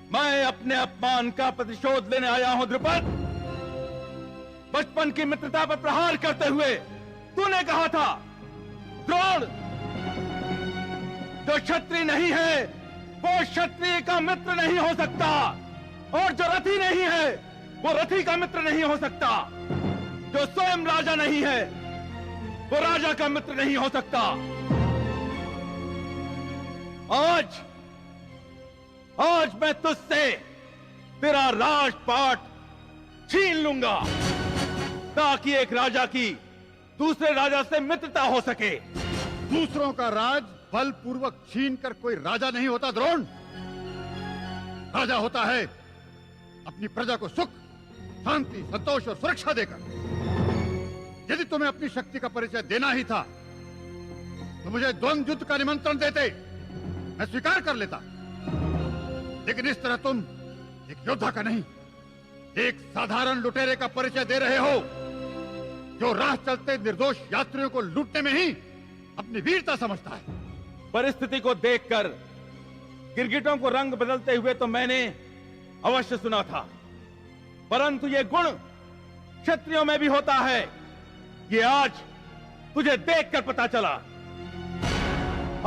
मैं अपने अपमान का प्रतिशोध लेने आया हूं द्रुपद। बचपन की मित्रता पर प्रहार करते हुए तूने कहा था, द्रोण जो क्षत्रिय नहीं है वो क्षत्रिय का मित्र नहीं हो सकता, और जो रथी नहीं है वो रथी का मित्र नहीं हो सकता, जो स्वयं राजा नहीं है वो राजा का मित्र नहीं हो सकता। आज मैं तुझसे तेरा राजपाट छीन लूंगा, ताकि एक राजा की दूसरे राजा से मित्रता हो सके। दूसरों का राज बलपूर्वक छीन कर कोई राजा नहीं होता द्रोण। राजा होता है अपनी प्रजा को सुख, शांति, संतोष और सुरक्षा देकर। यदि तुम्हें अपनी शक्ति का परिचय देना ही था तो मुझे द्वंद्व युद्ध का निमंत्रण देते, मैं स्वीकार कर लेता। लेकिन इस तरह तुम एक योद्धा का नहीं, एक साधारण लुटेरे का परिचय दे रहे हो, जो राह चलते निर्दोष यात्रियों को लूटने में ही अपनी वीरता समझता है। परिस्थिति को देखकर गिरगिटों को रंग बदलते हुए तो मैंने अवश्य सुना था, परंतु ये गुण क्षत्रियों में भी होता है, ये आज तुझे देखकर पता चला।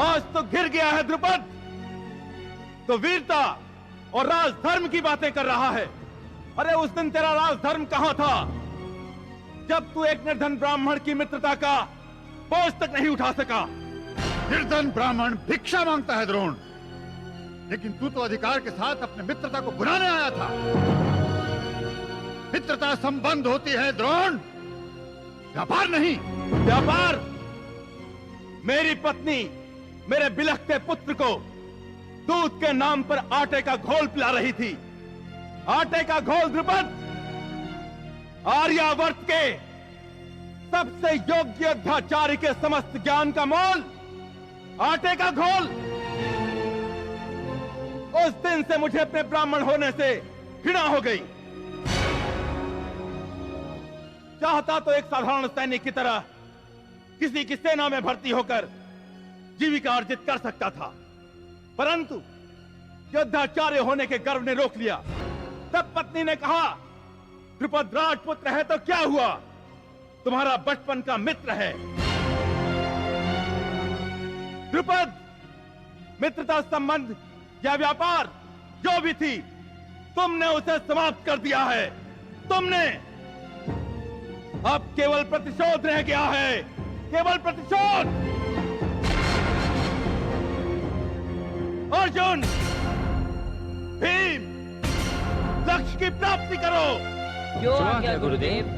आज तो घिर गया है द्रुपद, तो वीरता और राजधर्म की बातें कर रहा है। अरे उस दिन तेरा राजधर्म कहां था, जब तू एक निर्धन ब्राह्मण की मित्रता का बोझ तक नहीं उठा सका। निर्धन ब्राह्मण भिक्षा मांगता है द्रोण, लेकिन तू तो अधिकार के साथ अपने मित्रता को बुलाने आया था। मित्रता संबंध होती है द्रोण, व्यापार नहीं। व्यापार? मेरी पत्नी मेरे बिलखते पुत्र को दूध के नाम पर आटे का घोल पिला रही थी। आटे का घोल द्रुपद, आर्यावर्त के सबसे योग्य अध्याचार्य के समस्त ज्ञान का मोल आटे का घोल। उस दिन से मुझे अपने ब्राह्मण होने से घृणा हो गई। चाहता तो एक साधारण सैनिक की तरह किसी की सेना में भर्ती होकर जीविका अर्जित कर सकता था, परंतु योद्धाचार्य होने के गर्व ने रोक लिया। तब पत्नी ने कहा, द्रुपद राजपुत्र है तो क्या हुआ, तुम्हारा बचपन का मित्र है। द्रुपद, मित्रता संबंध या व्यापार जो भी थी, तुमने उसे समाप्त कर दिया है। तुमने, अब केवल प्रतिशोध रह गया है, केवल प्रतिशोध। अर्जुन, भीम, लक्ष्य की प्राप्ति करो। जो आज्ञा गुरुदेव।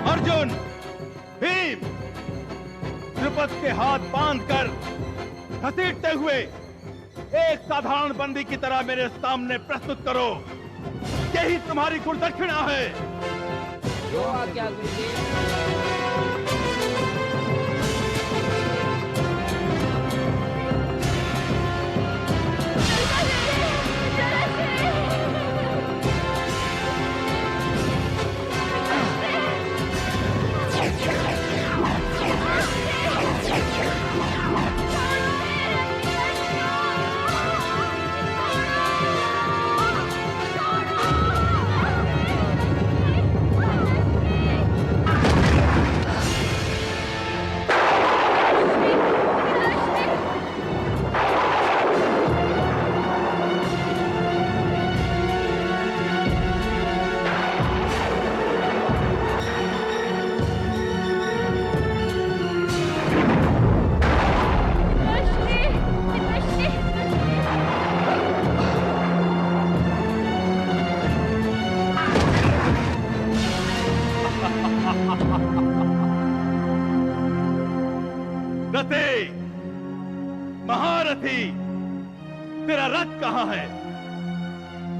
अर्जुन, भीम, द्रुपद के हाथ बांधकर घसीटते हुए एक साधारण बंदी की तरह मेरे सामने प्रस्तुत करो। यही तुम्हारी गुणदक्षिणा है। जो आज्ञा गुरुदेव। रते, महारथी, तेरा रथ कहां है?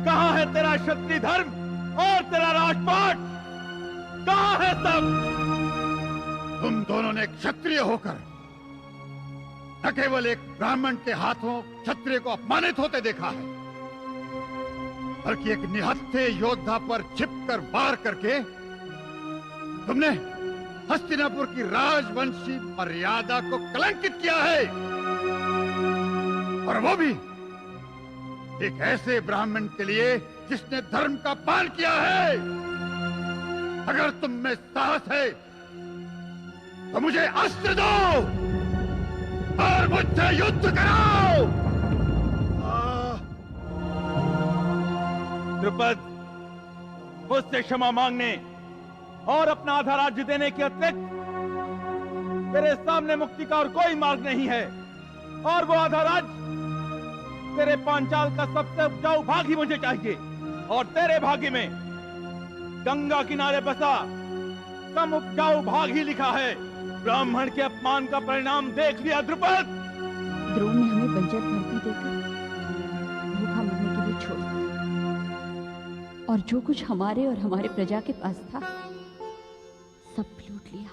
कहां है तेरा क्षत्रिय धर्म और तेरा राजपाट? कहां है सब? तुम दोनों ने क्षत्रिय होकर न केवल एक ब्राह्मण के हाथों क्षत्रिय को अपमानित होते देखा है, बल्कि एक निहत्थे योद्धा पर छिपकर वार करके तुमने हस्तिनापुर की राजवंशी मर्यादा को कलंकित किया है। और वो भी एक ऐसे ब्राह्मण के लिए जिसने धर्म का पालन किया है। अगर तुम में साहस है तो मुझे अस्त्र दो और मुझसे युद्ध कराओ। द्रुपद, मुझसे क्षमा मांगने और अपना आधा राज्य देने के अतिरिक्त तेरे सामने मुक्ति का और कोई मार्ग नहीं है। और वो आधा राज्य तेरे पांचाल का सबसे उपजाऊ भाग ही मुझे चाहिए। और तेरे भाग्य में गंगा किनारे बसा कम उपजाऊ भाग ही लिखा है। ब्राह्मण के अपमान का परिणाम देख लिया द्रुपद। द्रोण ने हमें बंजर धरती देकर भूखा मरने के लिए छोड़ दिया, और जो कुछ हमारे और हमारे प्रजा के पास था सब लूट लिया।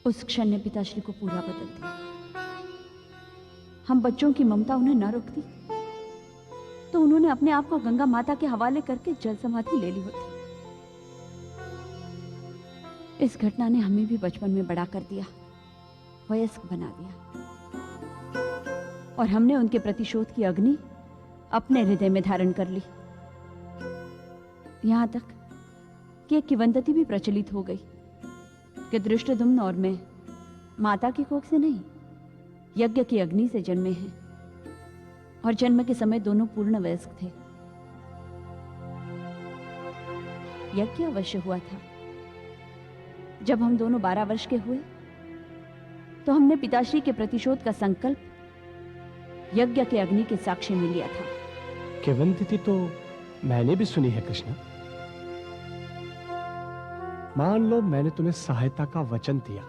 उस क्षण ने पिताश्री को पूरा बदल दिया। हम बच्चों की ममता उन्हें न रोकती तो उन्होंने अपने आप को गंगा माता के हवाले करके जल समाधि ले ली होती। इस घटना ने हमें भी बचपन में बड़ा कर दिया, वयस्क बना दिया, और हमने उनके प्रतिशोध की अग्नि अपने हृदय में धारण कर ली। यहां तक कि एक किंवदंती भी प्रचलित हो गई कि धृष्टद्युम्न और मैं माता की कोख से नहीं, यज्ञ की अग्नि से जन्मे हैं, और जन्म के समय दोनों पूर्ण वयस्क थे। यज्ञ अवश्य हुआ था। जब हम दोनों 12 वर्ष के हुए तो हमने पिताश्री के प्रतिशोध का संकल्प यज्ञ के अग्नि के साक्षी में लिया था। किंवदंती तो मैंने भी सुनी है कृष्ण। मान लो मैंने तुम्हें सहायता का वचन दिया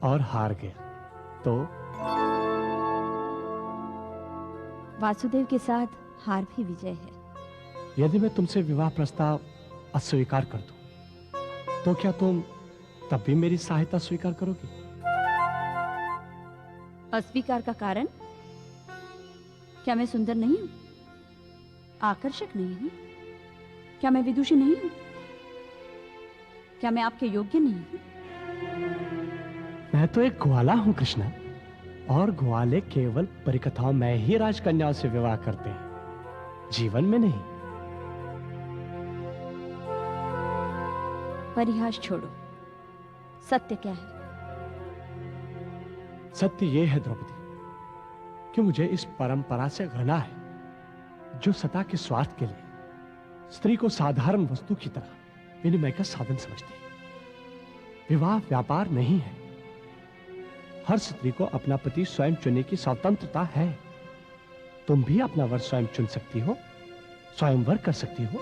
और हार गया तो? वासुदेव के साथ हार भी विजय है। यदि मैं तुमसे विवाह प्रस्ताव अस्वीकार कर दूं तो क्या तुम तब भी मेरी सहायता स्वीकार करोगी? अस्वीकार का कारण? क्या मैं सुंदर नहीं हूं? आकर्षक नहीं हूं? क्या मैं विदुषी नहीं हूं? क्या मैं आपके योग्य नहीं हूं? मैं तो एक ग्वाला हूं कृष्ण, और ग्वाले केवल परिकथाओं में ही राजकन्याओं से विवाह करते हैं, जीवन में नहीं। परिहास छोड़ो, सत्य क्या है? सत्य यह है द्रौपदी कि मुझे इस परंपरा से घृणा है जो सता के स्वार्थ के लिए स्त्री को साधारण वस्तु की तरह विनिमय का साधन समझती है। विवाह व्यापार नहीं है। हर स्त्री को अपना पति स्वयं चुनने की स्वतंत्रता है। तुम भी अपना वर स्वयं चुन सकती हो, स्वयंवर कर सकती हो।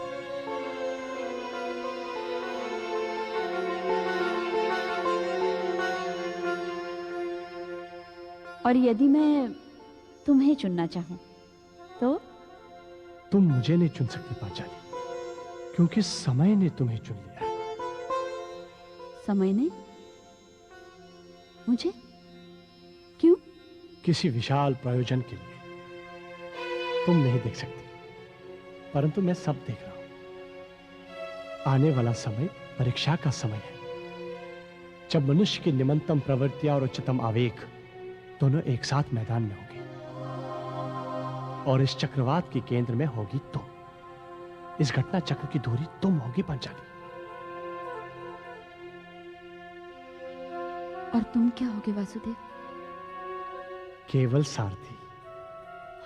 और यदि मैं तुम्हें चुनना चाहूं तो? तुम मुझे नहीं चुन सकती पांचाली, क्योंकि समय ने तुम्हें चुन लिया है। समय ने मुझे? क्यों? किसी विशाल प्रयोजन के लिए। तुम नहीं देख सकती, परंतु मैं सब देख रहा हूं। आने वाला समय परीक्षा का समय है, जब मनुष्य की निम्नतम प्रवृत्तियां और उच्चतम आवेग दोनों एक साथ मैदान में होंगे, और इस चक्रवात के केंद्र में होगी तुम। इस घटना चक्र की धुरी तुम होगी पांचाली। और तुम क्या होगे वासुदेव? केवल सारथी।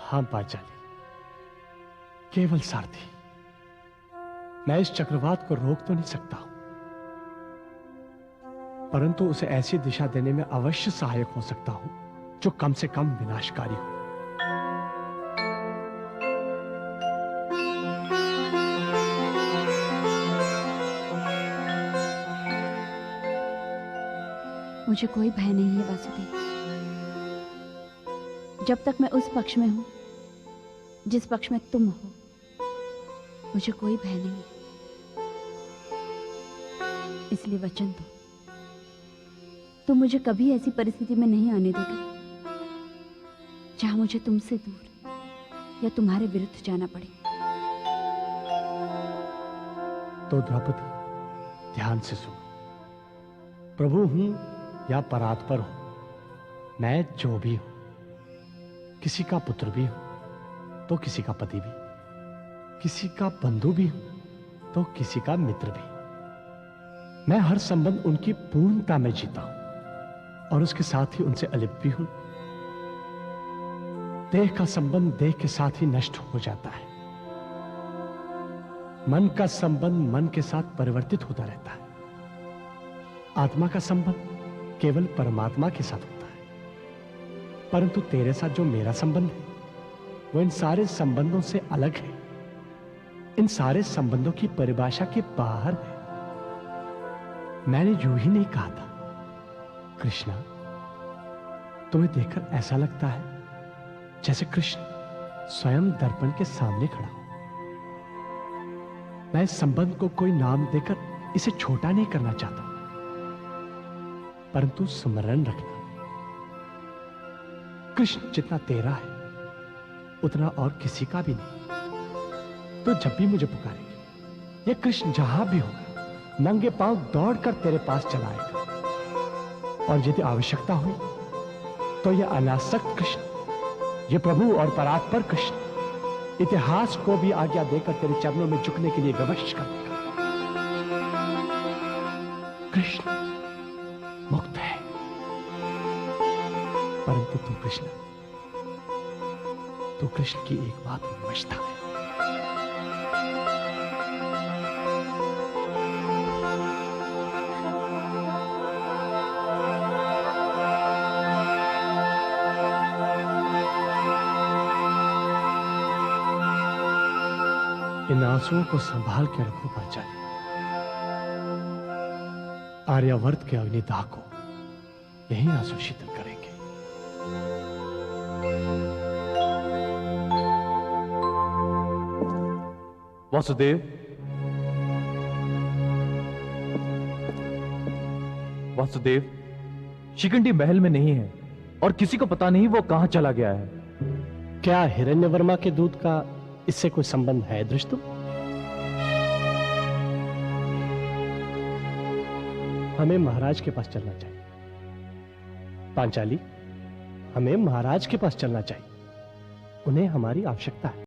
हां पांचाली, केवल सारथी। मैं इस चक्रवात को रोक तो नहीं सकता हूं, परंतु उसे ऐसी दिशा देने में अवश्य सहायक हो सकता हूं जो कम से कम विनाशकारी हो। मुझे कोई भय नहीं है वासुदेव। जब तक मैं उस पक्ष में हूं जिस पक्ष में तुम हो, मुझे कोई भय नहीं है। इसलिए वचन दो, तुम मुझे कभी ऐसी परिस्थिति में नहीं आने देगा जहां मुझे तुमसे दूर या तुम्हारे विरुद्ध जाना पड़े। तो द्रौपदी, ध्यान से सुनो। प्रभु हूं या परात्पर हूं, मैं जो भी हूं, किसी का पुत्र भी हूं तो किसी का पति भी, किसी का बंधु भी हूं तो किसी का मित्र भी। मैं हर संबंध उनकी पूर्णता में जीता हूं और उसके साथ ही उनसे अलिप्त भी हूं। देह का संबंध देह के साथ ही नष्ट हो जाता है। मन का संबंध मन के साथ परिवर्तित होता रहता है। आत्मा का संबंध केवल परमात्मा के साथ होता है। परंतु तेरे साथ जो मेरा संबंध है वो इन सारे संबंधों से अलग है, इन सारे संबंधों की परिभाषा के बाहर है। मैंने यूं ही नहीं कहा था, कृष्णा, तुम्हें देखकर ऐसा लगता है जैसे कृष्ण स्वयं दर्पण के सामने खड़ा हो। मैं इस संबंध को कोई नाम देकर इसे छोटा नहीं करना चाहता, परंतु स्मरण रखना, कृष्ण जितना तेरा है उतना और किसी का भी नहीं। तो जब भी मुझे पुकारेगी, ये कृष्ण जहां भी होगा नंगे पांव दौड़कर तेरे पास चला आएगा। और यदि आवश्यकता हुई तो ये अनासक्त कृष्ण, ये प्रभु और परात्पर कृष्ण इतिहास को भी आज्ञा देकर तेरे चरणों में झुकने के लिए विवश कर देगा। कृष्ण मुक्त है, परंतु तू कृष्ण की एक बात में विवशता है। इन आंसुओं को संभाल के रखो पांचाली। आर्यावर्त के अग्निदाह को यही आंसू शीतल करेंगे। वासुदेव, वासुदेव, शिखंडी महल में नहीं है और किसी को पता नहीं वो कहां चला गया है। क्या हिरण्यवर्मा के दूध का इससे कोई संबंध है दृष्टुम? हमें महाराज के पास चलना चाहिए पांचाली, हमें महाराज के पास चलना चाहिए। उन्हें हमारी आवश्यकता है।